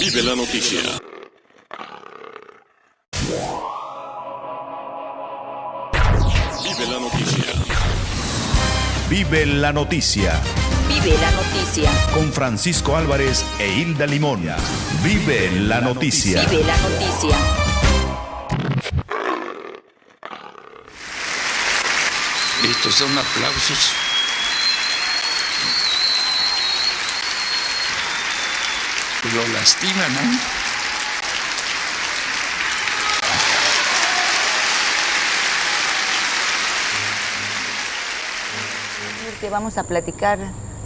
Vive la noticia. Vive la noticia. Vive la noticia. Vive la noticia. Con Francisco Álvarez e Hilda Limón. Vive la noticia. Vive la noticia. Estos son aplausos. Lo lastiman, ¿no? Que vamos a platicar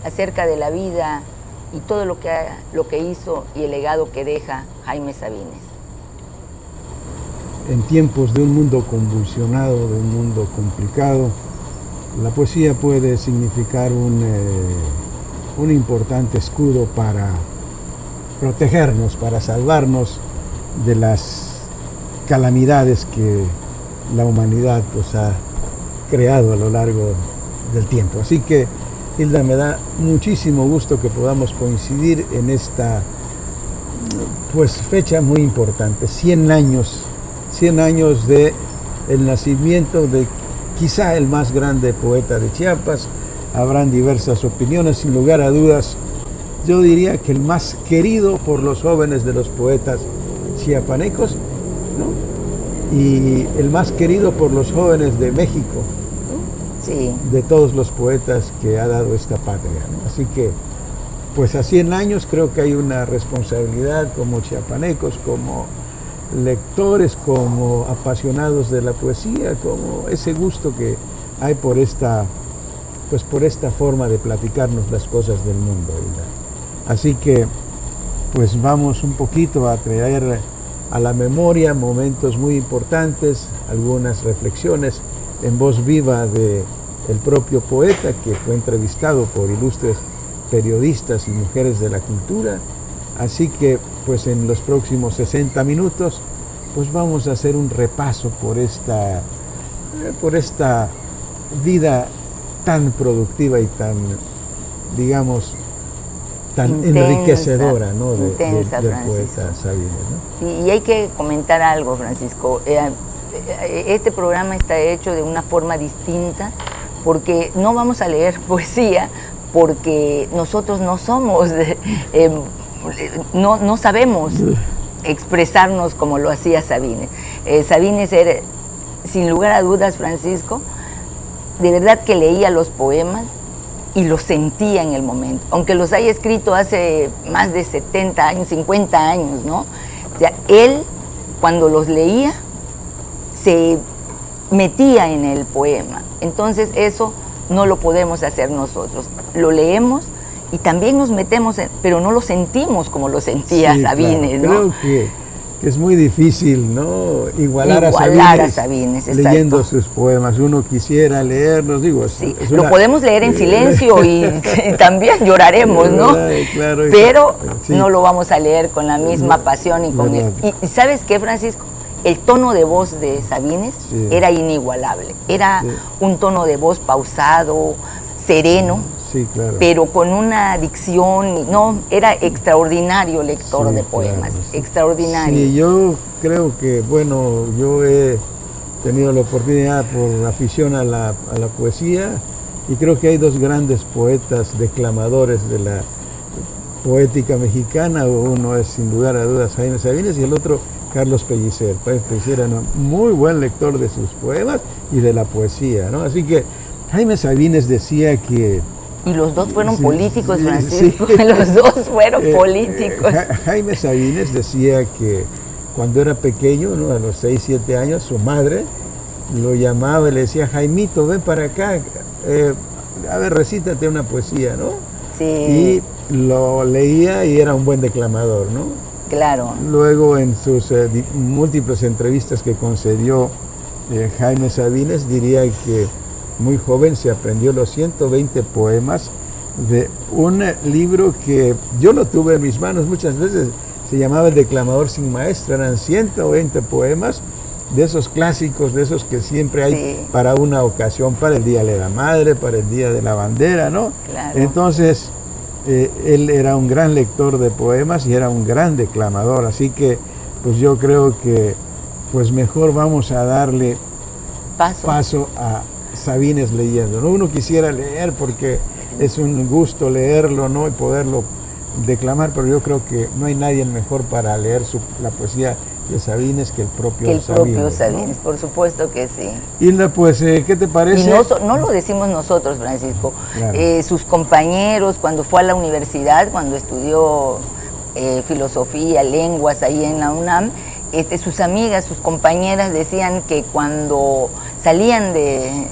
acerca de la vida y todo lo que hizo y el legado que deja Jaime Sabines. En tiempos de un mundo convulsionado, de un mundo complicado, la poesía puede significar un importante escudo para protegernos, para salvarnos de las calamidades que la humanidad pues, ha creado a lo largo del tiempo. Así que, Hilda, me da muchísimo gusto que podamos coincidir en esta pues, fecha muy importante, 100 años de el nacimiento de quizá el más grande poeta de Chiapas. Habrán diversas opiniones, sin lugar a dudas. Yo diría que el más querido por los jóvenes de los poetas chiapanecos, ¿no? Y el más querido por los jóvenes de México, ¿no? Sí. De todos los poetas que ha dado esta patria, ¿no? Así que, pues a 100 años creo que hay una responsabilidad como chiapanecos, como lectores, como apasionados de la poesía, como ese gusto que hay por esta forma de platicarnos las cosas del mundo, ¿verdad? Así que, pues vamos un poquito a traer a la memoria momentos muy importantes, algunas reflexiones en voz viva de el propio poeta, que fue entrevistado por ilustres periodistas y mujeres de la cultura. Así que, pues en los próximos 60 minutos, pues vamos a hacer un repaso por esta vida tan productiva y tan, digamos, tan intensa, enriquecedora, ¿no? del poeta Sabines, ¿no? Y hay que comentar algo, Francisco. Este programa está hecho de una forma distinta, porque no vamos a leer poesía, porque nosotros no somos, no sabemos expresarnos como lo hacía Sabines. Sabines era, sin lugar a dudas, Francisco, de verdad que leía los poemas y los sentía en el momento, aunque los haya escrito hace más de 70 años, 50 años, ¿no? O sea, él, cuando los leía, se metía en el poema. Entonces eso no lo podemos hacer nosotros. Lo leemos y también nos metemos, pero no lo sentimos como lo sentía Sabines, claro. ¿no? Creo que es muy difícil, ¿no? Igualar a Sabines leyendo sus poemas. Uno quisiera leerlos, digo. Sí, lo podemos leer en silencio y también lloraremos, ¿no? Claro, pero sí, no lo vamos a leer con la misma pasión y con él. ¿Y sabes qué, Francisco? El tono de voz de Sabines era inigualable. Era un tono de voz pausado, sereno, claro, pero con una dicción, no, era extraordinario lector de poemas, claro, extraordinario. Sí, yo creo que, bueno, yo he tenido la oportunidad por afición a la poesía, y creo que hay dos grandes poetas declamadores de la poética mexicana. Uno es, sin lugar a dudas, Jaime Sabines, y el otro, Carlos Pellicer. Pellicer era un muy buen lector de sus poemas y de la poesía, ¿no? Así que Jaime Sabines decía que... Y los dos fueron políticos, Francisco. Los dos fueron políticos. Jaime Sabines decía que cuando era pequeño, ¿no? A los 6, 7 años, su madre lo llamaba y le decía: Jaimito, ven para acá, a ver, recítate una poesía, ¿no? Sí. Y lo leía y era un buen declamador, ¿no? Claro. Luego, en sus múltiples entrevistas que concedió Jaime Sabines, diría que muy joven se aprendió los 120 poemas de un libro que yo lo tuve en mis manos muchas veces. Se llamaba El declamador sin maestro. Eran 120 poemas de esos clásicos, de esos que siempre hay para una ocasión, para el Día de la Madre, para el Día de la Bandera, ¿no? Claro. Entonces, él era un gran lector de poemas y era un gran declamador, así que pues yo creo que pues mejor vamos a darle paso a Sabines leyendo, ¿no? Uno quisiera leer porque es un gusto leerlo, ¿no? Y poderlo declamar, pero yo creo que no hay nadie mejor para leer la poesía de Sabines que el propio Sabines, ¿no? Por supuesto que sí. Hilda, pues, ¿qué te parece? Y no lo decimos nosotros, Francisco. Claro. Sus compañeros, cuando fue a la universidad, cuando estudió filosofía, lenguas ahí en la UNAM, sus amigas, sus compañeras decían que cuando salían de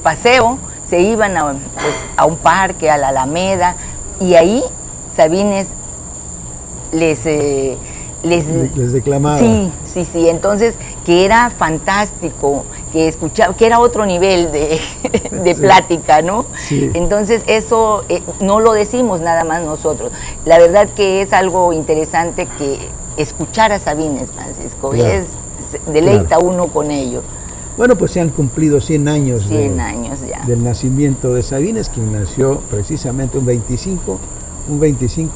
paseo, se iban a un parque, a la Alameda, y ahí Sabines les declamaba. Sí, entonces que era fantástico, que escuchaba, que era otro nivel de plática, ¿no? Sí. Entonces eso no lo decimos nada más nosotros. La verdad que es algo interesante que escuchar a Sabines, Francisco, claro. Deleita uno con ello. Bueno, pues se han cumplido 100 años, años ya del nacimiento de Sabines, quien nació precisamente un 25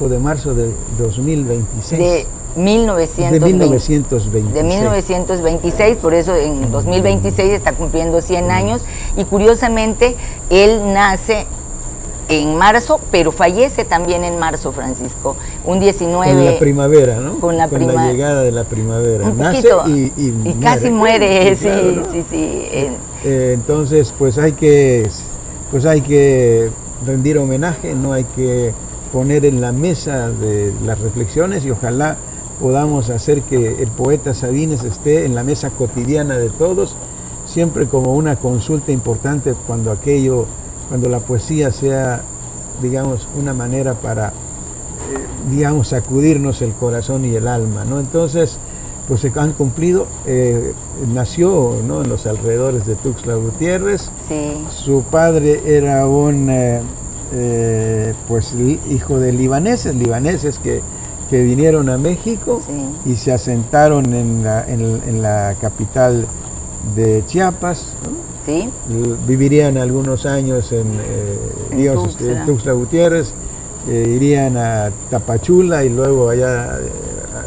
de marzo de 2026. De 1926. De 1926, por eso en 2026 está cumpliendo 100 años, y curiosamente él nace en marzo, pero fallece también en marzo, Francisco, un 19... Con la primavera, ¿no? Con la llegada de la primavera. Un nace poquito, y casi muere, sí, claro, ¿no? sí. Entonces, pues hay que rendir homenaje, no hay que poner en la mesa de las reflexiones, y ojalá podamos hacer que el poeta Sabines esté en la mesa cotidiana de todos, siempre como una consulta importante cuando la poesía sea, digamos, una manera para, sacudirnos el corazón y el alma, ¿no? Entonces, pues se han cumplido, nació, ¿no?, en los alrededores de Tuxtla Gutiérrez. Sí. Su padre era un hijo de libaneses que vinieron a México, sí, y se asentaron en la capital de Chiapas, ¿no? Sí. Vivirían algunos años en Tuxtla Gutiérrez, irían a Tapachula y luego allá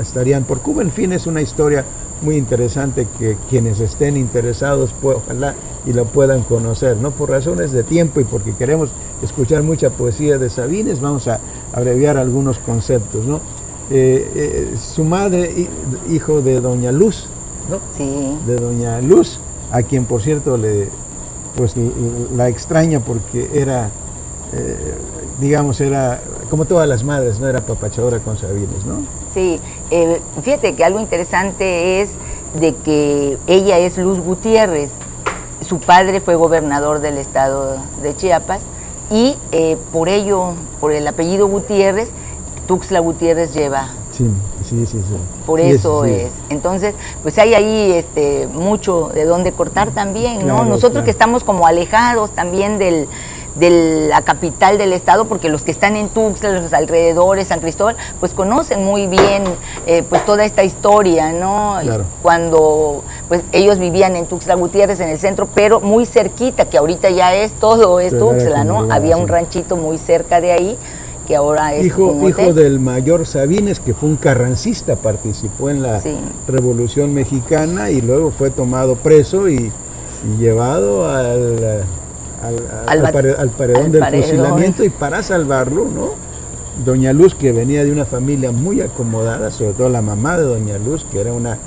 estarían por Cuba. En fin, es una historia muy interesante que quienes estén interesados, pues, ojalá y lo puedan conocer, ¿no? Por razones de tiempo y porque queremos escuchar mucha poesía de Sabines, vamos a abreviar algunos conceptos, ¿no? Su madre, hijo de Doña Luz, ¿no? Sí. De Doña Luz, a quien por cierto la extraña porque era, era como todas las madres, no era papachadora con Sabines, ¿no? Sí, fíjate que algo interesante es de que ella es Luz Gutiérrez, su padre fue gobernador del estado de Chiapas, y por el apellido Gutiérrez, Tuxtla Gutiérrez lleva. Sí. Por eso sí. Entonces, pues hay ahí mucho de dónde cortar también, ¿no? Claro, Nosotros que estamos como alejados también de la capital del estado, porque los que están en Tuxtla, los alrededores, San Cristóbal, pues conocen muy bien pues toda esta historia, ¿no? Claro. Cuando pues ellos vivían en Tuxtla Gutiérrez, en el centro, pero muy cerquita, que ahorita ya es Tuxtla, ¿no? Había un ranchito muy cerca de ahí, que ahora es hijo del mayor Sabines, que fue un carrancista, participó en la Revolución Mexicana y luego fue tomado preso y llevado al paredón del fusilamiento, y para salvarlo, ¿no? Doña Luz, que venía de una familia muy acomodada, sobre todo la mamá de Doña Luz, que era una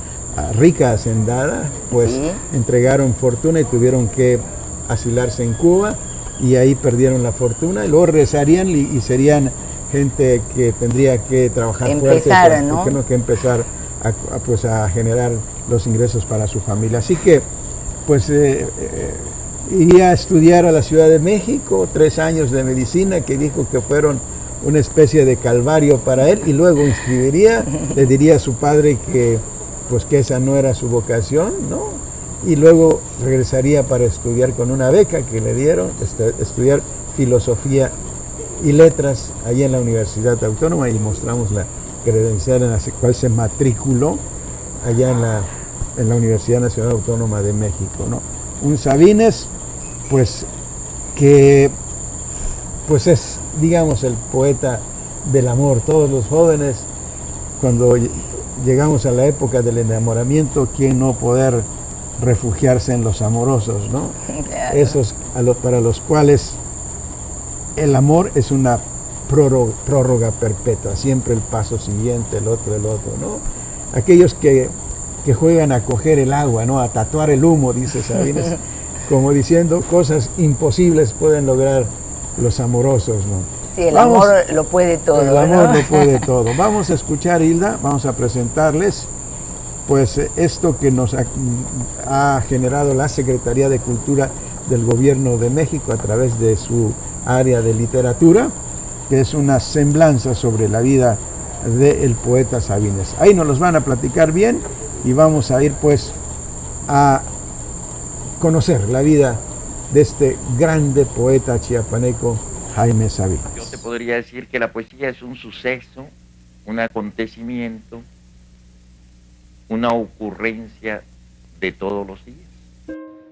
rica hacendada, pues entregaron fortuna y tuvieron que asilarse en Cuba, y ahí perdieron la fortuna, y luego regresarían y serían gente que tendría que trabajar fuerte, ¿no? Que empezar a generar los ingresos para su familia. Así que, pues, iría a estudiar a la Ciudad de México, 3 años de medicina, que dijo que fueron una especie de calvario para él, y luego le diría a su padre que esa no era su vocación, ¿no? Y luego regresaría para estudiar con una beca que le dieron, estudiar filosofía y letras allá en la Universidad Autónoma, y mostramos la credencial en la cual se matriculó allá en la Universidad Nacional Autónoma de México, ¿no? Un Sabines, pues, que pues es, digamos, el poeta del amor. Todos los jóvenes, cuando llegamos a la época del enamoramiento, ¿quién no poder refugiarse en los amorosos, ¿no? Claro. Esos para los cuales el amor es una prórroga perpetua, siempre el paso siguiente, el otro, ¿no? Aquellos que juegan a coger el agua, ¿no? A tatuar el humo, dice Sabines, como diciendo cosas imposibles pueden lograr los amorosos, ¿no? Sí, el amor lo puede todo. El amor ¿no? lo puede todo. Vamos a escuchar, Hilda, vamos a presentarles pues esto que nos ha generado la Secretaría de Cultura del Gobierno de México a través de su área de literatura, que es una semblanza sobre la vida del poeta Sabines. Ahí nos los van a platicar bien y vamos a ir pues a conocer la vida de este grande poeta chiapaneco, Jaime Sabines. Yo te podría decir que la poesía es un suceso, un acontecimiento, una ocurrencia de todos los días.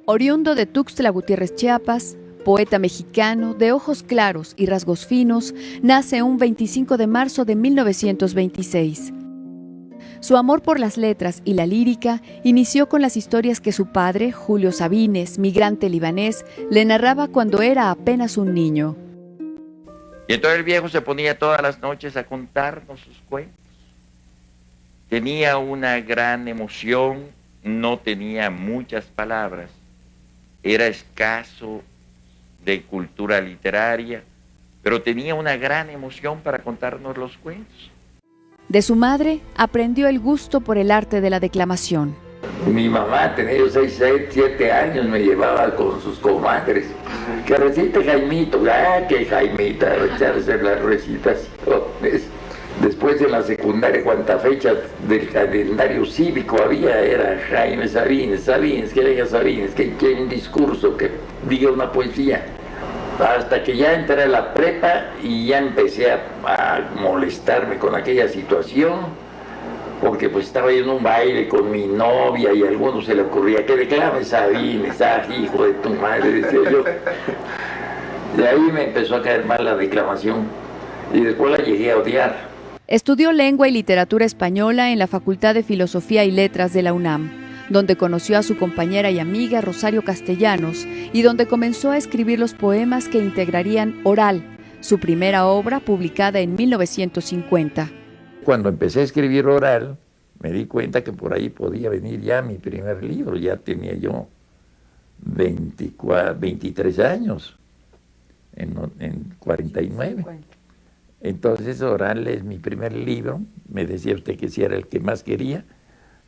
Oriundo de Tuxtla Gutiérrez, Chiapas, poeta mexicano de ojos claros y rasgos finos, nace un 25 de marzo de 1926. Su amor por las letras y la lírica inició con las historias que su padre, Julio Sabines, migrante libanés, le narraba cuando era apenas un niño. Y entonces el viejo se ponía todas las noches a contarnos sus cuentos. Tenía una gran emoción, no tenía muchas palabras, era escaso de cultura literaria, pero tenía una gran emoción para contarnos los cuentos. De su madre aprendió el gusto por el arte de la declamación. Mi mamá tenía 6, 7 años, me llevaba con sus comadres. Que recite Jaimito, que Jaimita, echarse las recitaciones. Después en la secundaria, cuánta fecha del calendario cívico había, era Jaime Sabines, que diga Sabines, que un discurso, que diga una poesía. Hasta que ya entré a la prepa y ya empecé a molestarme con aquella situación, porque pues estaba yo en un baile con mi novia y a alguno se le ocurría que declame Sabines, hijo de tu madre, decía yo. De ahí me empezó a caer mal la declamación y después la llegué a odiar. Estudió lengua y literatura española en la Facultad de Filosofía y Letras de la UNAM, donde conoció a su compañera y amiga Rosario Castellanos y donde comenzó a escribir los poemas que integrarían Oral, su primera obra publicada en 1950. Cuando empecé a escribir Oral, me di cuenta que por ahí podía venir ya mi primer libro. Ya tenía yo 23 años, en 49. Entonces Oral es mi primer libro. Me decía usted que si era el que más quería.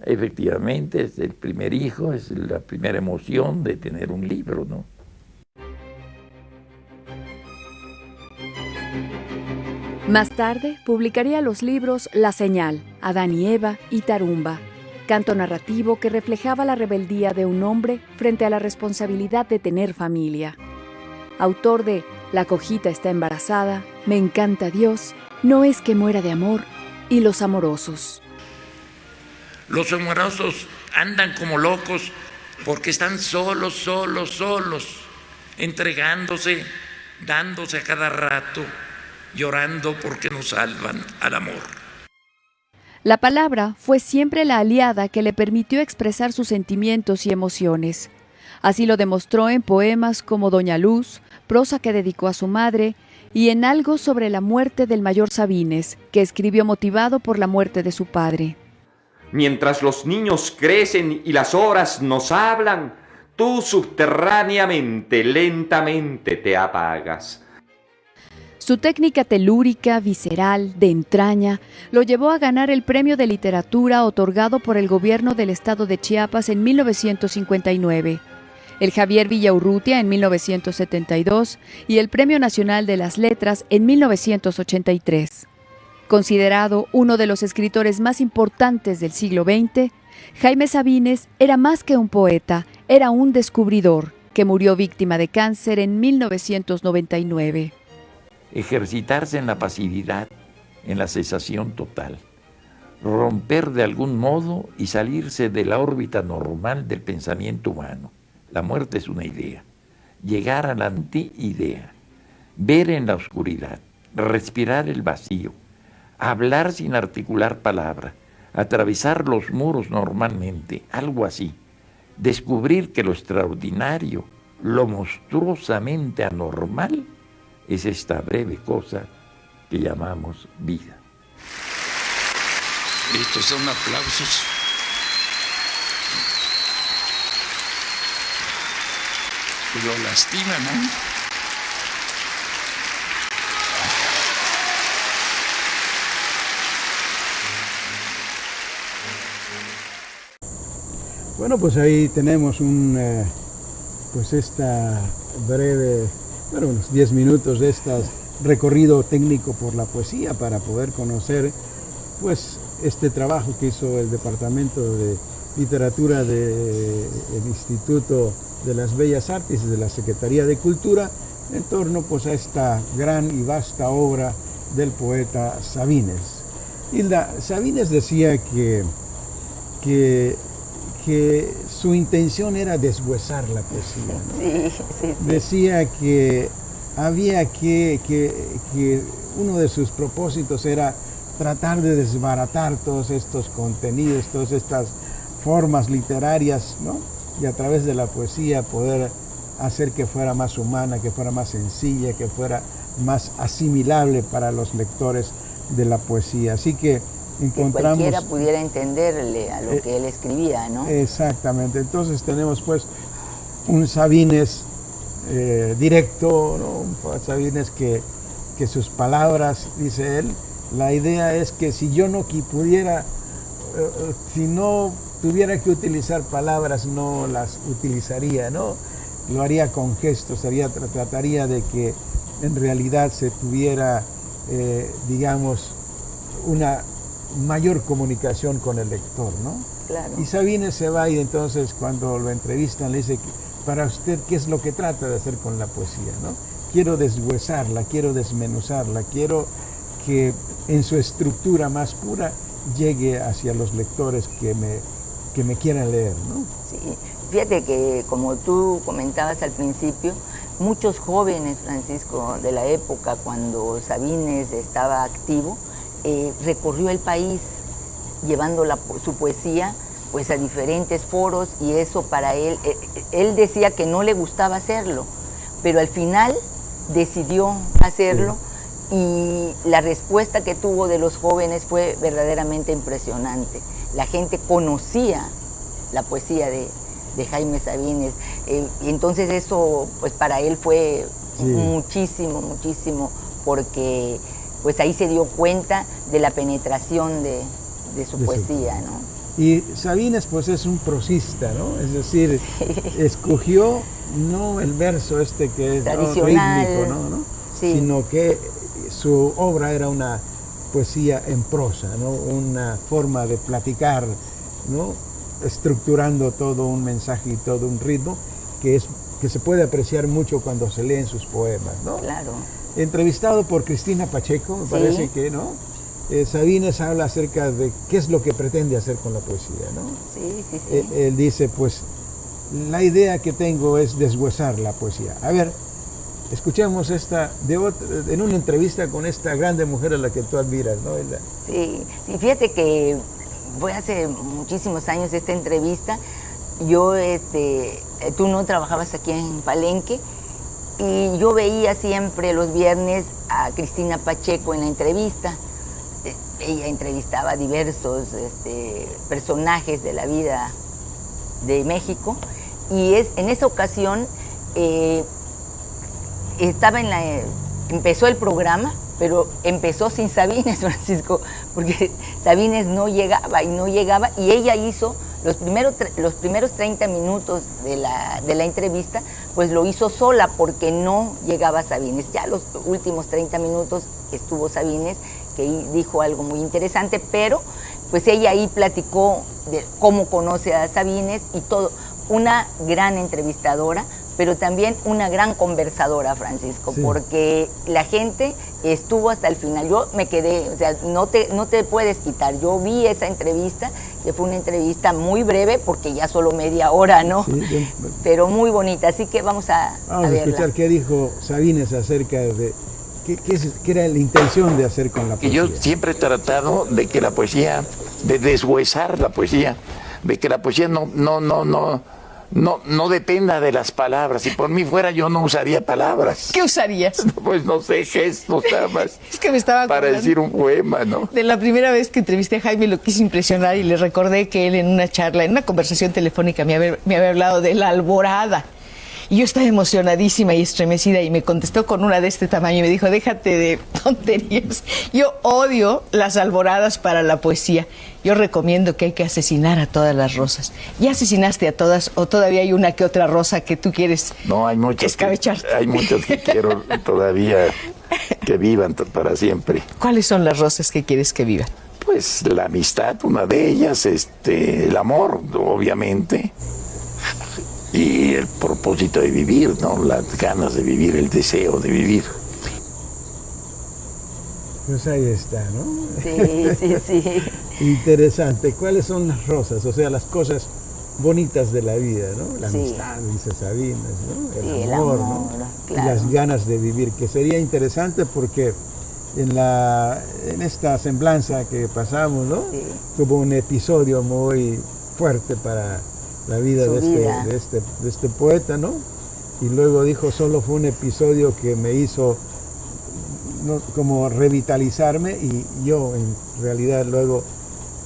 Efectivamente, es el primer hijo, es la primera emoción de tener un libro, ¿no? Más tarde publicaría los libros La Señal, Adán y Eva y Tarumba, canto narrativo que reflejaba la rebeldía de un hombre frente a la responsabilidad de tener familia. Autor de La cojita está embarazada, Me encanta Dios, No es que muera de amor y Los amorosos. Los amorosos andan como locos porque están solos, entregándose, dándose a cada rato, llorando porque no salvan al amor. La palabra fue siempre la aliada que le permitió expresar sus sentimientos y emociones. Así lo demostró en poemas como Doña Luz, prosa que dedicó a su madre, y en Algo sobre la muerte del mayor Sabines, que escribió motivado por la muerte de su padre. Mientras los niños crecen y las horas nos hablan, tú subterráneamente, lentamente te apagas. Su técnica telúrica, visceral, de entraña, lo llevó a ganar el Premio de Literatura otorgado por el gobierno del estado de Chiapas en 1959, el Javier Villaurrutia en 1972 y el Premio Nacional de las Letras en 1983. Considerado uno de los escritores más importantes del siglo XX, Jaime Sabines era más que un poeta, era un descubridor que murió víctima de cáncer en 1999. Ejercitarse en la pasividad, en la cesación total, romper de algún modo y salirse de la órbita normal del pensamiento humano. La muerte es una idea, llegar a la anti-idea, ver en la oscuridad, respirar el vacío, hablar sin articular palabra, atravesar los muros normalmente, algo así. Descubrir que lo extraordinario, lo monstruosamente anormal, es esta breve cosa que llamamos vida. Estos son aplausos. Lo lastima, ¿no? Bueno, pues ahí tenemos pues esta breve, bueno, unos 10 minutos de este recorrido técnico por la poesía para poder conocer pues este trabajo que hizo el Departamento de Literatura del Instituto de las Bellas Artes y de la Secretaría de Cultura en torno pues a esta gran y vasta obra del poeta Sabines. Hilda, Sabines decía que su intención era deshuesar la poesía, ¿no? Sí. Decía que había que uno de sus propósitos era tratar de desbaratar todos estos contenidos, todas estas formas literarias, ¿no? Y a través de la poesía poder hacer que fuera más humana, que fuera más sencilla, que fuera más asimilable para los lectores de la poesía. Así que encontramos... Que cualquiera pudiera entenderle a lo que él escribía, ¿no? Exactamente. Entonces tenemos pues un Sabines directo, ¿no? Un Sabines que sus palabras, dice él, la idea es que si yo no pudiera, si no tuviera que utilizar palabras, no las utilizaría, ¿no? Lo haría con gestos, trataría de que en realidad se tuviera, digamos, una mayor comunicación con el lector, ¿no? Claro. Y Sabines se va y entonces cuando lo entrevistan le dice, para usted, ¿qué es lo que trata de hacer con la poesía, ¿no? Quiero deshuesarla, quiero desmenuzarla, quiero que en su estructura más pura llegue hacia los lectores que me quieran leer, ¿no? Sí, fíjate que como tú comentabas al principio, muchos jóvenes, Francisco, de la época cuando Sabines estaba activo, recorrió el país llevando su poesía pues a diferentes foros, y eso para él decía que no le gustaba hacerlo, pero al final decidió hacerlo. Sí. Y la respuesta que tuvo de los jóvenes fue verdaderamente impresionante. La gente conocía la poesía de Jaime Sabines, y entonces eso pues para él fue muchísimo, porque pues ahí se dio cuenta de la penetración de su poesía, ¿no? Y Sabines pues es un prosista, ¿no? Es decir, escogió no el verso que es tradicional, rítmico, ¿no? Sí. Sino que su obra era una poesía en prosa, ¿no? Una forma de platicar, ¿no? Estructurando todo un mensaje y todo un ritmo que se puede apreciar mucho cuando se leen sus poemas, ¿no? Claro. Entrevistado por Cristina Pacheco, me parece que, ¿no? Sabines habla acerca de qué es lo que pretende hacer con la poesía, ¿no? Sí. Él dice, pues, la idea que tengo es deshuesar la poesía. A ver, escuchemos en una entrevista con esta grande mujer a la que tú admiras, ¿no? Sí, fíjate que fue hace muchísimos años esta entrevista. Yo, tú no trabajabas aquí en Palenque, y yo veía siempre los viernes a Cristina Pacheco en la entrevista. Ella entrevistaba a diversos personajes de la vida de México, y en esa ocasión empezó el programa, pero empezó sin Sabines, Francisco, porque Sabines no llegaba, y ella hizo los primeros 30 minutos de la entrevista, pues lo hizo sola porque no llegaba Sabines. Ya los últimos 30 minutos estuvo Sabines, que dijo algo muy interesante, pero pues ella ahí platicó de cómo conoce a Sabines y todo. Una gran entrevistadora, pero también una gran conversadora, Francisco, porque la gente estuvo hasta el final. Yo me quedé, o sea, no te puedes quitar. Yo vi esa entrevista que fue una entrevista muy breve, porque ya solo media hora, ¿no? Sí, pero muy bonita, así que vamos a verla. Escuchar qué dijo Sabines acerca de qué era la intención de hacer con la Que poesía. yo siempre he tratado de que la poesía, de deshuesar la poesía, de que la poesía no dependa de las palabras. Si por mí fuera, yo no usaría palabras. ¿Qué usarías? Pues no sé, gestos nada más. Es que me estaba para acordando decir un poema, ¿no? de la primera vez que entrevisté a Jaime, lo quise impresionar y le recordé que él en una charla, en una conversación telefónica, me había hablado de la alborada. Y yo estaba emocionadísima y estremecida y me contestó con una de este tamaño y me dijo, déjate de tonterías. Yo odio las alboradas para la poesía. Yo recomiendo que hay que asesinar a todas las rosas. ¿Ya asesinaste a todas o todavía hay una que otra rosa que tú quieres No, hay muchos escabecharte? hay muchos que quiero todavía que vivan para siempre. ¿Cuáles son las rosas que quieres que vivan? Pues la amistad, una de ellas, el amor, obviamente. Y el propósito de vivir, ¿no? Las ganas de vivir, el deseo de vivir. Pues ahí está, ¿no? Sí. Interesante. ¿Cuáles son las rosas? O sea, las cosas bonitas de la vida, ¿no? La Sí. amistad, dice Sabines, ¿no? Sí, El amor, ¿no? claro. Y las ganas de vivir, que sería interesante porque en esta semblanza que pasamos, ¿no? Sí. Tuvo un episodio muy fuerte para la vida, Su vida. de este poeta, ¿no? Y luego dijo, solo fue un episodio que me hizo como revitalizarme, y yo en realidad luego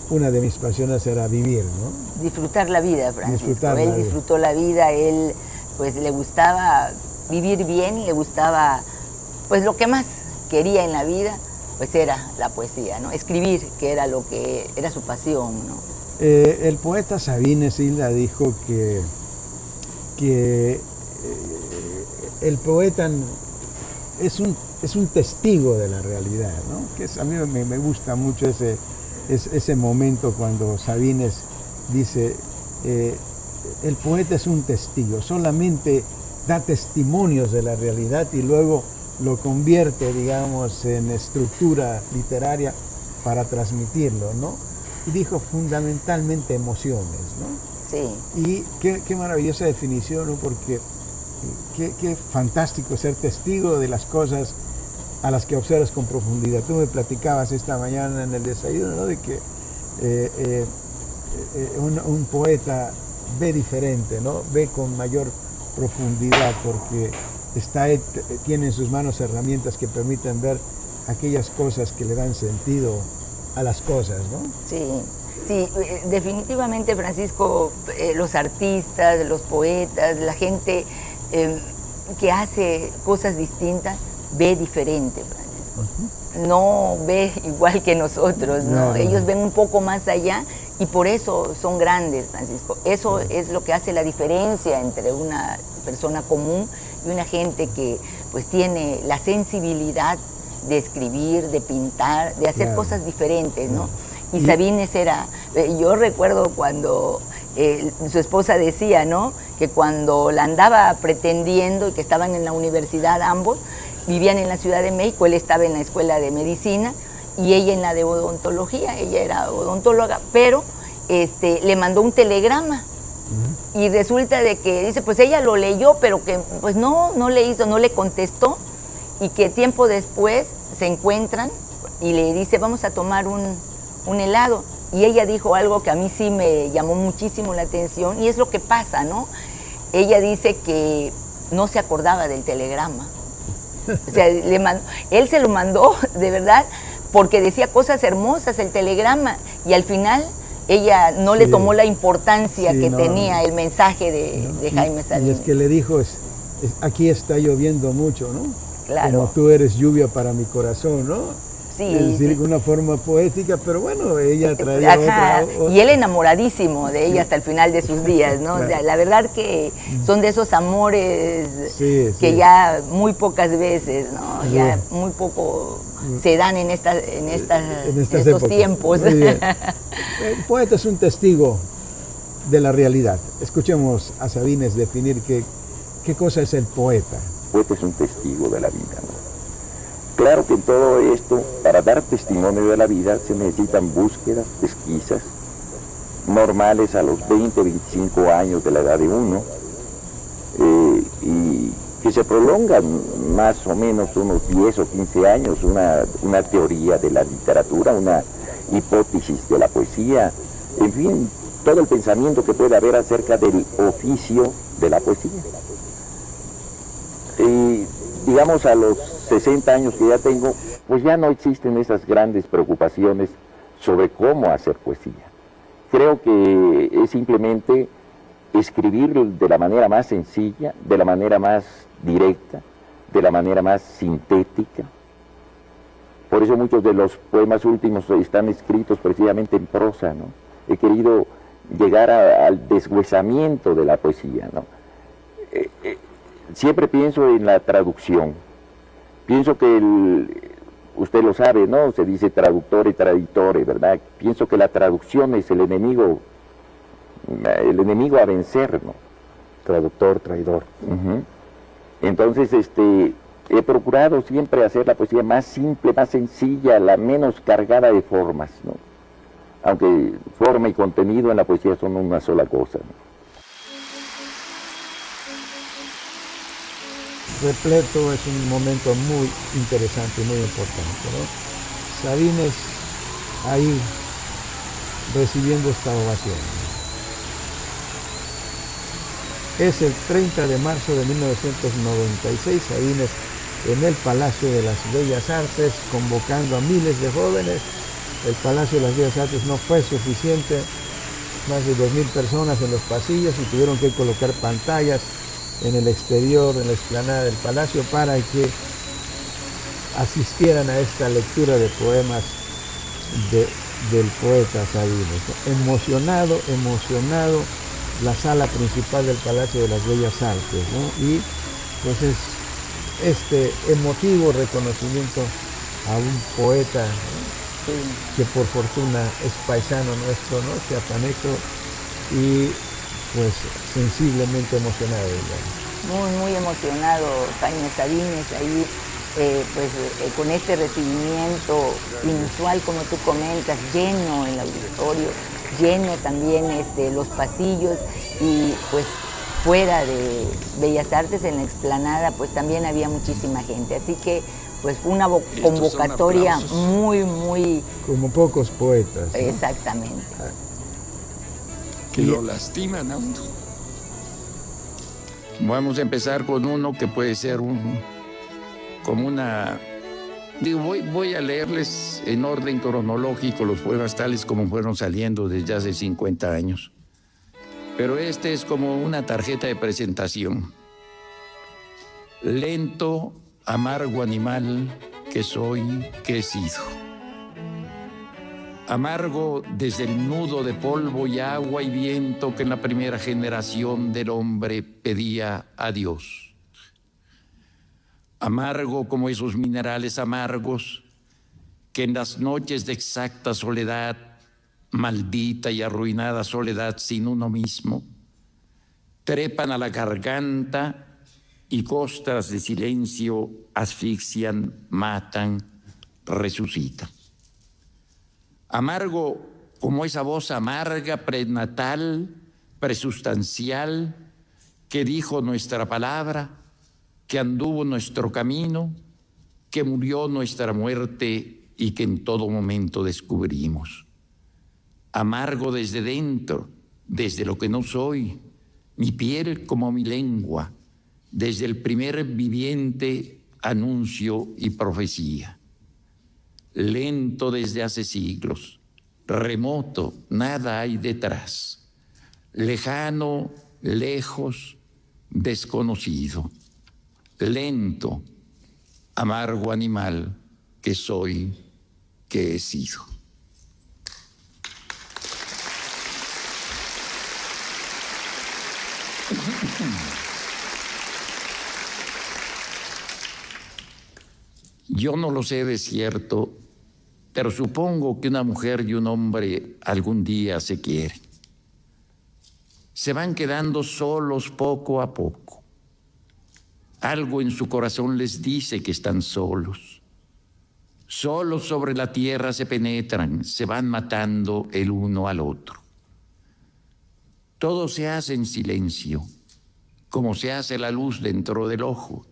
una de mis pasiones era vivir, ¿no? Disfrutar la vida, Francisco. Disfrutar la Él vida. disfrutó la vida, él pues le gustaba vivir bien, le gustaba, pues lo que más quería en la vida, pues era la poesía, ¿no? Escribir, que era lo que era su pasión, ¿no? El poeta Sabines Hilda dijo que el poeta es un testigo de la realidad, ¿no? Que a mí me gusta mucho ese momento cuando Sabines dice, el poeta es un testigo, solamente da testimonios de la realidad y luego lo convierte, digamos, en estructura literaria para transmitirlo, ¿no? Y dijo fundamentalmente emociones, ¿no? Sí. Y qué maravillosa definición, ¿no? Porque qué fantástico ser testigo de las cosas a las que observas con profundidad. Tú me platicabas esta mañana en el desayuno, ¿no? De que un poeta ve diferente, ¿no? Ve con mayor profundidad porque tiene en sus manos herramientas que permiten ver aquellas cosas que le dan sentido a las cosas, ¿no? Sí, definitivamente, Francisco, los artistas, los poetas, la gente que hace cosas distintas, ve diferente, Francisco. No ve igual que nosotros, ¿no? Ellos ven un poco más allá y por eso son grandes, Francisco. Eso es lo que hace la diferencia entre una persona común y una gente que pues tiene la sensibilidad de escribir, de pintar, de hacer cosas diferentes, ¿no? Y Sabines yo recuerdo cuando su esposa decía, ¿no? Que cuando la andaba pretendiendo y que estaban en la universidad ambos, vivían en la Ciudad de México, él estaba en la escuela de medicina y ella en la de odontología, ella era odontóloga, pero le mandó un telegrama. Y resulta de que dice, pues ella lo leyó, pero que pues no le contestó, y que tiempo después se encuentran y le dice, vamos a tomar un helado. Y ella dijo algo que a mí sí me llamó muchísimo la atención, y es lo que pasa, ¿no? Ella dice que no se acordaba del telegrama. O sea, él se lo mandó, de verdad, porque decía cosas hermosas el telegrama, y al final ella no le tomó la importancia que tenía el mensaje de Jaime Sabines. Y es que le dijo, aquí está lloviendo mucho, ¿no? Claro. Como tú eres lluvia para mi corazón, ¿no? Sí, es decir, una forma poética, pero bueno, ella traía otra. Y él enamoradísimo de ella hasta el final de sus días, ¿no? Claro. O sea, la verdad que son de esos amores que sí. ya muy pocas veces, ¿no? Ya muy poco se dan en estos tiempos. Muy bien. El poeta es un testigo de la realidad. Escuchemos a Sabines definir qué cosa es el poeta. El poeta es un testigo de la vida, ¿no? Claro que en todo esto, para dar testimonio de la vida, se necesitan búsquedas, pesquisas, normales a los 20, 25 años de la edad de uno, y que se prolongan más o menos unos 10 o 15 años, una teoría de la literatura, una hipótesis de la poesía, en fin, todo el pensamiento que puede haber acerca del oficio de la poesía. Y digamos a los 60 años que ya tengo, pues ya no existen esas grandes preocupaciones sobre cómo hacer poesía. Creo que es simplemente escribir de la manera más sencilla, de la manera más directa, de la manera más sintética. Por eso muchos de los poemas últimos están escritos precisamente en prosa, ¿no? He querido llegar al deshuesamiento de la poesía, ¿no? Siempre pienso en la traducción. Pienso que usted lo sabe, ¿no? Se dice traductor y traditore, ¿verdad? Pienso que la traducción es el enemigo a vencer, ¿no? Traductor, traidor. Entonces, he procurado siempre hacer la poesía más simple, más sencilla, la menos cargada de formas, ¿no? Aunque forma y contenido en la poesía son una sola cosa, ¿no? Repleto es un momento muy interesante y muy importante, ¿no? Sabines ahí recibiendo esta ovación. Es el 30 de marzo de 1996, Sabines en el Palacio de las Bellas Artes, convocando a miles de jóvenes. El Palacio de las Bellas Artes no fue suficiente, más de 2.000 personas en los pasillos y tuvieron que colocar pantallas en el exterior, en la explanada del palacio, para que asistieran a esta lectura de poemas del poeta Sabines. Emocionado la sala principal del Palacio de las Bellas Artes, ¿no? Y pues es este emotivo reconocimiento a un poeta, ¿no? Que por fortuna es paisano nuestro, ¿no? Chiapaneco, y pues sensiblemente emocionado, digamos. Muy emocionado Jaime Sabines ahí, con este recibimiento inusual, como tú comentas, lleno el auditorio, lleno también los pasillos, y pues fuera de Bellas Artes, en la explanada, pues también había muchísima gente, así que pues fue una convocatoria muy... Como pocos poetas, ¿no? Exactamente. Que lo lastiman a uno. Vamos a empezar con uno que puede ser como una... Digo, voy a leerles en orden cronológico los poemas tales como fueron saliendo desde hace 50 años. Pero este es como una tarjeta de presentación. Lento, amargo animal que soy, que he sido. Amargo desde el nudo de polvo y agua y viento que en la primera generación del hombre pedía a Dios. Amargo como esos minerales amargos que en las noches de exacta soledad, maldita y arruinada soledad sin uno mismo, trepan a la garganta y costras de silencio asfixian, matan, resucitan. Amargo como esa voz amarga, prenatal, presustancial, que dijo nuestra palabra, que anduvo nuestro camino, que murió nuestra muerte y que en todo momento descubrimos. Amargo desde dentro, desde lo que no soy, mi piel como mi lengua, desde el primer viviente anuncio y profecía. Lento desde hace siglos, remoto, nada hay detrás, lejano, lejos, desconocido, lento, amargo animal que soy, que he sido. Yo no lo sé de cierto, pero supongo que una mujer y un hombre algún día se quieren. Se van quedando solos poco a poco. Algo en su corazón les dice que están solos. Solos sobre la tierra se penetran, se van matando el uno al otro. Todo se hace en silencio, como se hace la luz dentro del ojo.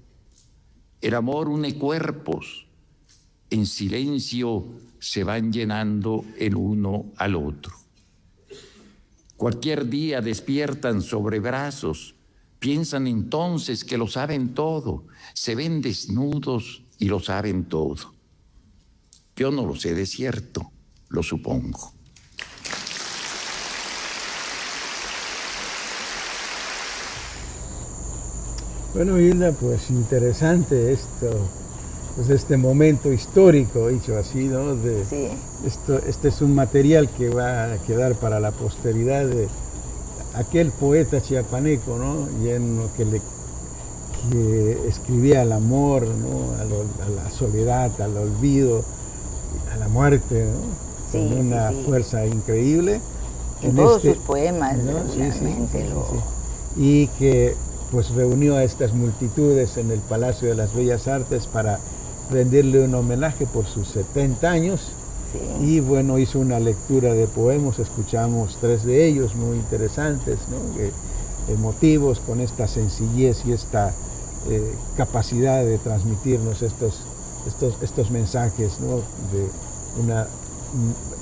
El amor une cuerpos, en silencio se van llenando el uno al otro. Cualquier día despiertan sobre brazos, piensan entonces que lo saben todo, se ven desnudos y lo saben todo. Yo no lo sé de cierto, lo supongo. Bueno, Hilda, pues interesante esto, pues este momento histórico, dicho así, ¿no? Sí. Este es un material que va a quedar para la posteridad de aquel poeta chiapaneco, ¿no? Lleno que escribía al amor, ¿no? A la soledad, al olvido, a la muerte, ¿no? Sí, Con una fuerza increíble. En todos sus poemas, ¿no? Realmente y que pues reunió a estas multitudes en el Palacio de las Bellas Artes para rendirle un homenaje por sus 70 años. Sí. Y bueno, hizo una lectura de poemas, escuchamos 3 de ellos muy interesantes, ¿no? Emotivos, con esta sencillez y esta capacidad de transmitirnos estos mensajes, ¿no? De una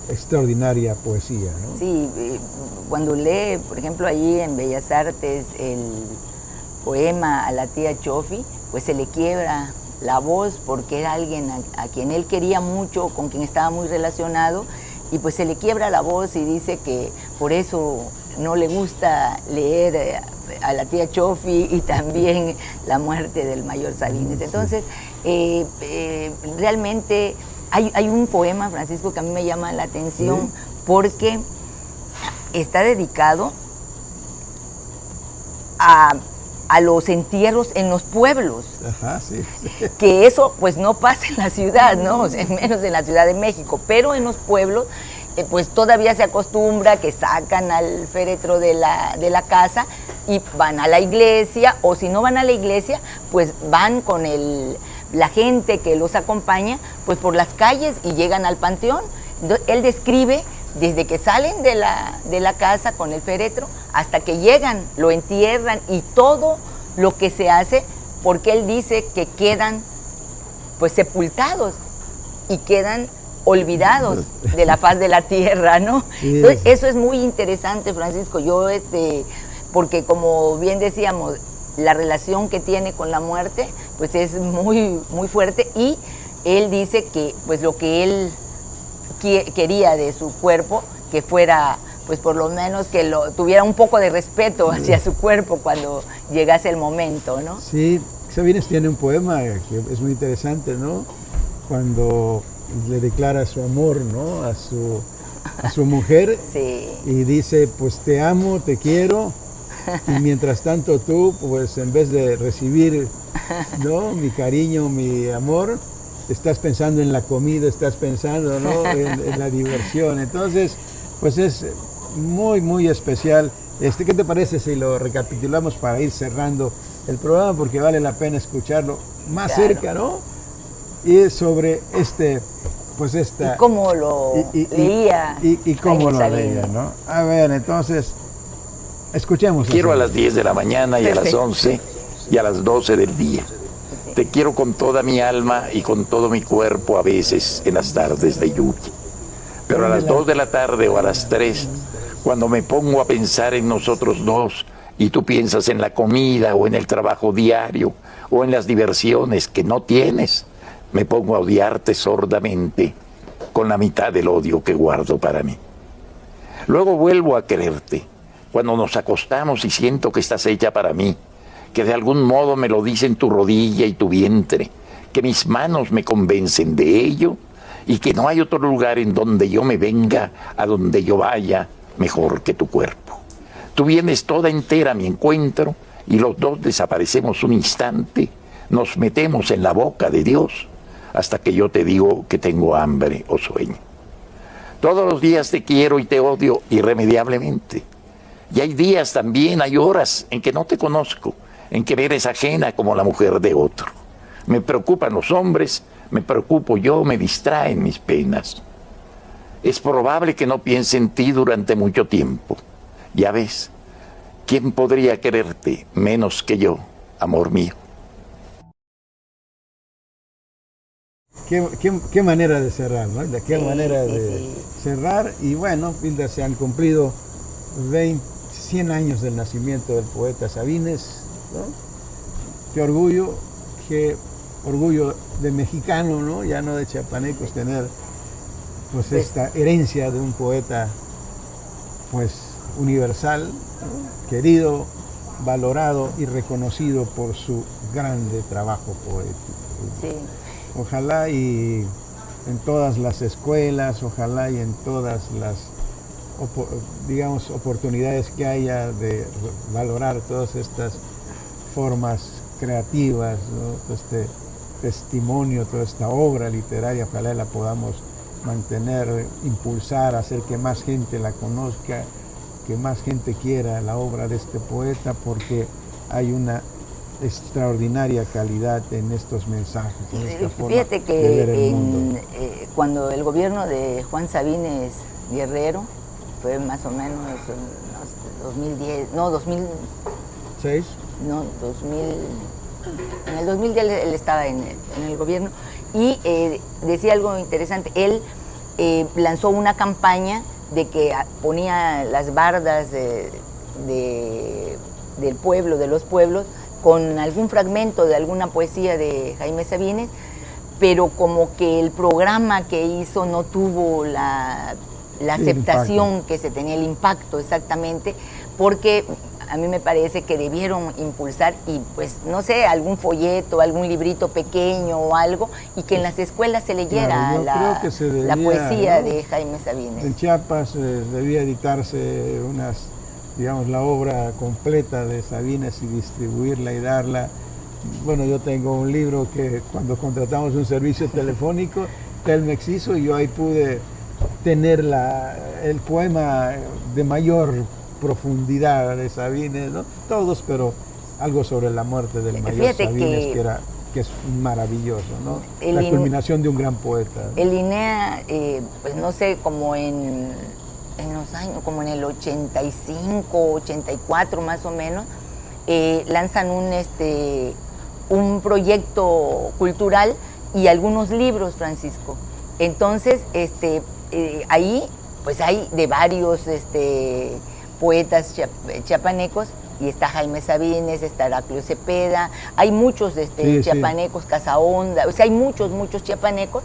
extraordinaria poesía, ¿no? Sí, cuando lee, por ejemplo, allí en Bellas Artes el poema a la tía Chofi, pues se le quiebra la voz porque era alguien a quien él quería mucho, con quien estaba muy relacionado, y pues se le quiebra la voz y dice que por eso no le gusta leer a la tía Chofi y también la muerte del mayor Sabines. Entonces, realmente hay un poema, Francisco, que a mí me llama la atención, ¿sí? Porque está dedicado a los entierros en los pueblos. Ajá, sí. Que eso pues no pasa en la ciudad, ¿no? O sea, menos en la Ciudad de México, pero en los pueblos pues todavía se acostumbra que sacan al féretro de la casa y van a la iglesia, o si no van a la iglesia, pues van con la gente que los acompaña pues por las calles y llegan al panteón. Él describe desde que salen de la casa con el féretro hasta que llegan, lo entierran y todo lo que se hace, porque él dice que quedan pues sepultados y quedan olvidados de la faz de la tierra, ¿no? Sí. Entonces, eso es muy interesante, Francisco. Yo porque como bien decíamos, la relación que tiene con la muerte pues es muy, muy fuerte, y él dice que pues lo que él quería de su cuerpo, que fuera pues por lo menos que tuviera un poco de respeto hacia su cuerpo cuando llegase el momento, ¿no? Sí, Sabines tiene un poema que es muy interesante, ¿no? Cuando le declara su amor, ¿no? a su mujer. Sí. Y dice, pues te amo, te quiero, y mientras tanto tú, pues en vez de recibir, ¿no? mi cariño, mi amor, estás pensando en la comida, estás pensando, ¿no? en la diversión. Entonces, pues es muy, muy especial. ¿Qué te parece si lo recapitulamos para ir cerrando el programa? Porque vale la pena escucharlo más cerca, ¿no? Y sobre pues esta... Y cómo lo leía. Y cómo lo leía, ¿no? A ver, entonces, escuchemos. Quiero a las 10 de la mañana y a las 11 y a las 12 del día. Te quiero con toda mi alma y con todo mi cuerpo, a veces en las tardes de lluvia. Pero a las 2 de la tarde o a las 3, cuando me pongo a pensar en nosotros dos y tú piensas en la comida o en el trabajo diario o en las diversiones que no tienes, me pongo a odiarte sordamente con la mitad del odio que guardo para mí. Luego vuelvo a quererte cuando nos acostamos y siento que estás hecha para mí, que de algún modo me lo dicen tu rodilla y tu vientre, que mis manos me convencen de ello y que no hay otro lugar en donde yo me venga, a donde yo vaya, mejor que tu cuerpo. Tú vienes toda entera a mi encuentro y los dos desaparecemos un instante, nos metemos en la boca de Dios hasta que yo te digo que tengo hambre o sueño. Todos los días te quiero y te odio irremediablemente. Y hay días también, hay horas en que no te conozco, en que me eres ajena como la mujer de otro. Me preocupan los hombres, me preocupo yo, me distraen mis penas. Es probable que no piense en ti durante mucho tiempo. Ya ves, ¿quién podría quererte menos que yo, amor mío? Qué manera de cerrar, ¿no? De qué manera de cerrar. Y bueno, Hilda, se han cumplido 100 años del nacimiento del poeta Sabines, ¿no? Qué orgullo de mexicano, ¿no? Ya no de chiapanecos, tener pues esta herencia de un poeta pues universal, ¿no? Querido, valorado y reconocido por su grande trabajo poético. Sí. Ojalá y en todas las escuelas, ojalá y en todas las, digamos, oportunidades que haya de valorar todas estas formas creativas, ¿no? Todo este testimonio, toda esta obra literaria, ojalá la podamos mantener, impulsar, hacer que más gente la conozca, que más gente quiera la obra de este poeta, porque hay una extraordinaria calidad en estos mensajes. En esta forma Fíjate que de ver el mundo. Cuando el gobierno de Juan Sabines Guerrero, fue más o menos en 2010, no, ¿6? No, 2000, en el 2010 él estaba en el gobierno y decía algo interesante. Él lanzó una campaña de que ponía las bardas del pueblo, de los pueblos, con algún fragmento de alguna poesía de Jaime Sabines, pero como que el programa que hizo no tuvo la aceptación que se tenía, el impacto exactamente, porque a mí me parece que debieron impulsar y pues no sé, algún folleto, algún librito pequeño o algo, y que en las escuelas se leyera la poesía, ¿no?, de Jaime Sabines. En Chiapas debía editarse digamos, la obra completa de Sabines y distribuirla y darla. Bueno, yo tengo un libro que cuando contratamos un servicio telefónico, Telmex hizo, y yo ahí pude tener el poema de mayor profundidad de Sabines, ¿no? Todos, pero algo sobre la muerte del mayor Sabines, que es maravilloso, ¿no? La culminación de un gran poeta, ¿no? El INEA, pues no sé, como en los años, como en el 85, 84 más o menos, lanzan un proyecto cultural y algunos libros, Francisco. Entonces, ahí pues hay de varios poetas chiapanecos, y está Jaime Sabines, está Heraclio Cepeda, hay muchos chiapanecos, Casaonda, o sea, hay muchos chiapanecos,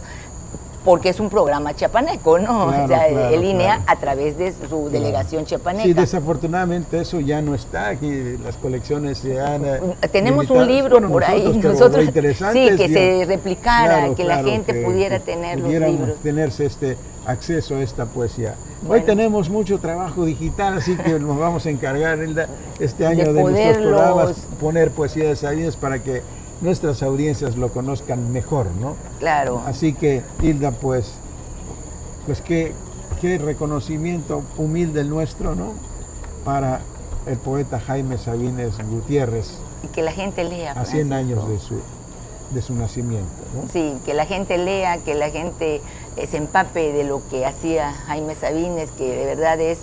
porque es un programa chiapaneco, ¿no? Claro, o sea, claro, el INEA claro, a través de su delegación chiapaneca. Sí, desafortunadamente eso ya no está aquí, las colecciones se han tenemos limitado. un libro por ahí, nosotros, interesante sí, que se replicara, claro, que la gente pudiera tener los libros. Tenerse acceso a esta poesía. Bueno. Hoy tenemos mucho trabajo digital, así que nos vamos a encargar, Hilda, este año de nuestros programas, poner poesía de Sabines para que nuestras audiencias lo conozcan mejor, ¿no? Claro. Así que, Hilda, pues qué reconocimiento humilde el nuestro, ¿no?, para el poeta Jaime Sabines Gutiérrez. Y que la gente lea, a 100 años de su nacimiento, ¿no? Sí, que la gente lea, que la gente se empape de lo que hacía Jaime Sabines, que de verdad es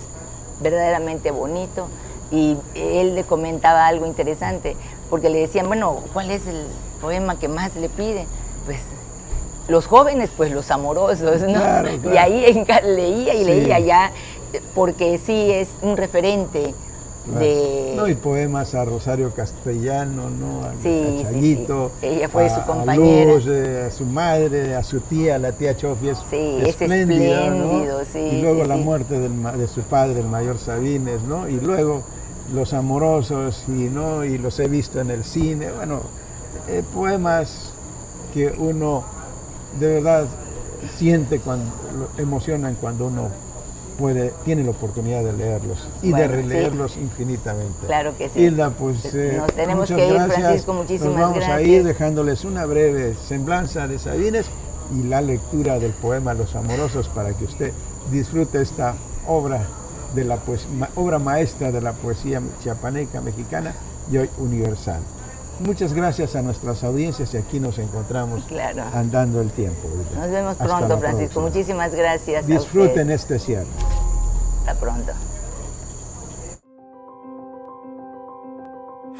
verdaderamente bonito. Y él le comentaba algo interesante, porque le decían, bueno, ¿cuál es el poema que más le pide? Pues los jóvenes, pues los amorosos, ¿no? Claro, claro. Y ahí leía ya, porque sí es un referente. Claro. No, y poemas a Rosario Castellano, ¿no? A Chayito, sí. Ella fue su compañera. A Luz, a su madre, a su tía, la tía Chofi, es espléndido, ¿no? Sí, y luego la muerte de su padre, el mayor Sabines, ¿no? Y luego Los Amorosos, y los he visto en el cine. Bueno, poemas que uno de verdad siente emocionan cuando uno tiene la oportunidad de leerlos y de releerlos infinitamente. Claro que sí. Hilda, pues nos tenemos que ir, gracias. Francisco, muchísimas gracias. Nos vamos a ir dejándoles una breve semblanza de Sabines y la lectura del poema Los Amorosos para que usted disfrute esta obra obra maestra de la poesía chiapaneca mexicana y hoy universal. Muchas gracias a nuestras audiencias y aquí nos encontramos andando el tiempo. Nos vemos pronto, Francisco. Muchísimas gracias. Disfruten este cierre. Hasta pronto.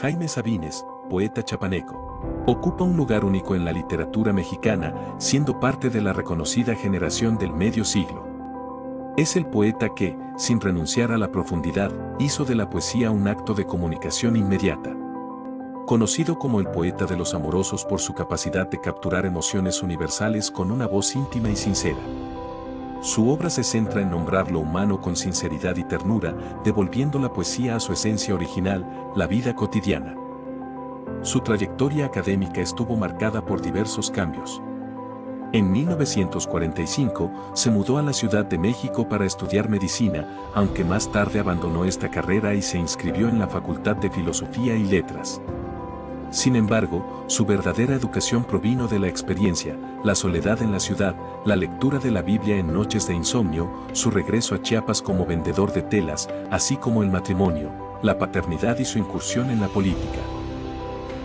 Jaime Sabines, poeta chapaneco. Ocupa un lugar único en la literatura mexicana, siendo parte de la reconocida generación del medio siglo. Es el poeta que, sin renunciar a la profundidad, hizo de la poesía un acto de comunicación inmediata. Conocido como el poeta de los amorosos por su capacidad de capturar emociones universales con una voz íntima y sincera. Su obra se centra en nombrar lo humano con sinceridad y ternura, devolviendo la poesía a su esencia original, la vida cotidiana. Su trayectoria académica estuvo marcada por diversos cambios. En 1945 se mudó a la Ciudad de México para estudiar medicina, aunque más tarde abandonó esta carrera y se inscribió en la Facultad de Filosofía y Letras. Sin embargo, su verdadera educación provino de la experiencia, la soledad en la ciudad, la lectura de la Biblia en noches de insomnio, su regreso a Chiapas como vendedor de telas, así como el matrimonio, la paternidad y su incursión en la política.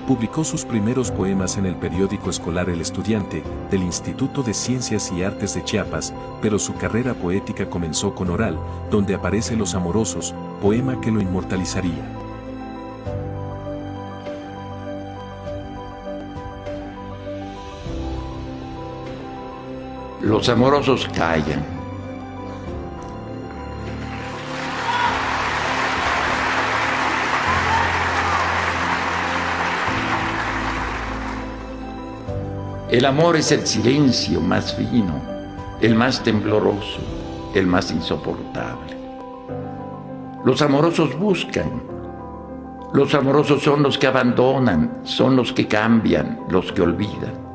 Publicó sus primeros poemas en el periódico escolar El Estudiante, del Instituto de Ciencias y Artes de Chiapas, pero su carrera poética comenzó con Oral, donde aparece Los Amorosos, poema que lo inmortalizaría. Los amorosos callan. El amor es el silencio más fino, el más tembloroso, el más insoportable. Los amorosos buscan. Los amorosos son los que abandonan, son los que cambian, los que olvidan.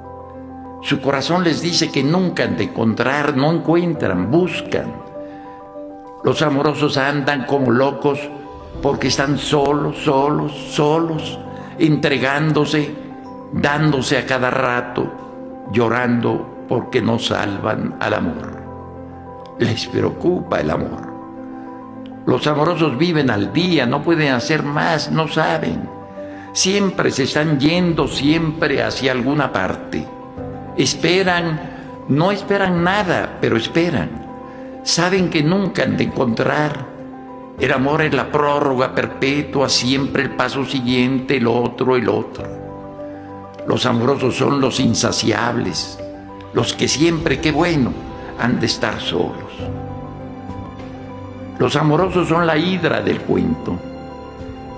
Su corazón les dice que nunca han de encontrar, no encuentran, buscan. Los amorosos andan como locos porque están solos, entregándose, dándose a cada rato, llorando porque no salvan al amor. Les preocupa el amor. Los amorosos viven al día, no pueden hacer más, no saben. Siempre se están yendo, siempre hacia alguna parte. Esperan, no esperan nada, pero esperan. Saben que nunca han de encontrar. El amor es la prórroga perpetua, siempre el paso siguiente, el otro. Los amorosos son los insaciables, los que siempre, qué bueno, han de estar solos. Los amorosos son la hidra del cuento.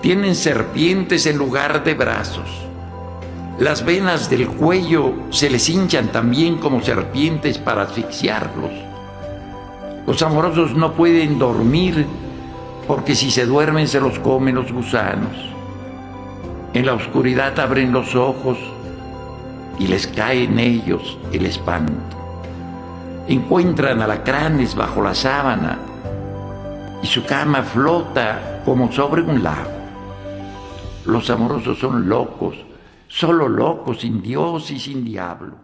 Tienen serpientes en lugar de brazos. Las venas del cuello se les hinchan también como serpientes para asfixiarlos. Los amorosos no pueden dormir porque si se duermen se los comen los gusanos. En la oscuridad abren los ojos y les cae en ellos el espanto. Encuentran alacranes bajo la sábana y su cama flota como sobre un lago. Los amorosos son locos, solo locos, sin Dios y sin diablo.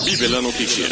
Vive la noticia.